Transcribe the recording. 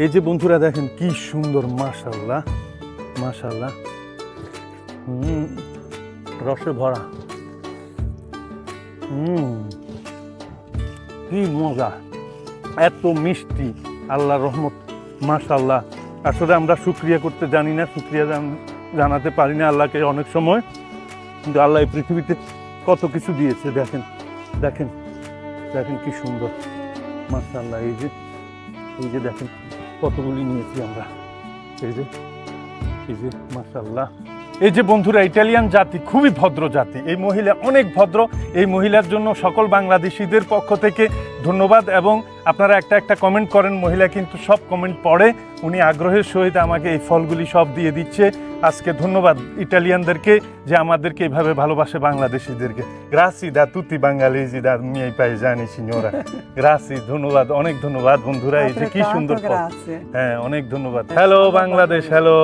এই যে বন্ধুরা দেখেন কি সুন্দর, মাশাআল্লাহ মাশাআল্লাহ, রসে ভরা, কি মজা, এত মিষ্টি, আল্লাহর রহমত, মাশাআল্লাহ। আসলে আমরা শুকরিয়া করতে জানি না, শুকরিয়া জানাতে পারি না আল্লাহকে অনেক সময়, কিন্তু আল্লাহ এই পৃথিবীতে কত কিছু দিয়েছে। দেখেন দেখেন দেখেন কি সুন্দর, মাশাআল্লাহ। এই যে দেখেন কতগুলি নিয়েছি আমরা, এই যে মাশাআল্লাহ। এই যে বন্ধুরা, ইটালিয়ান জাতি খুবই ভদ্র জাতি, এই মহিলা অনেক ভদ্র। এই মহিলার জন্য সকল বাংলাদেশিদের পক্ষ থেকে ধন্যবাদ। এবং আপনারা একটা কমেন্ট করেন, মহিলা কিন্তু সব কমেন্ট পড়ে, উনি আগ্রহের সহিত আমাকে এই ফলগুলি সব দিয়ে দিচ্ছে। আজকে ধন্যবাদ ইটালিয়ানদেরকে যে আমাদেরকে এইভাবে ভালোবাসে, বাংলাদেশিদেরকে। গ্রাসি দা তুতি বাঙালিজি দা মিয়াই পাইজানি সিনিয়রা, গ্রাসি, ধন্যবাদ, অনেক ধন্যবাদ বন্ধুরা। এই যে কি সুন্দর ফল, হ্যাঁ অনেক ধন্যবাদ। Hello Bangladesh, hello.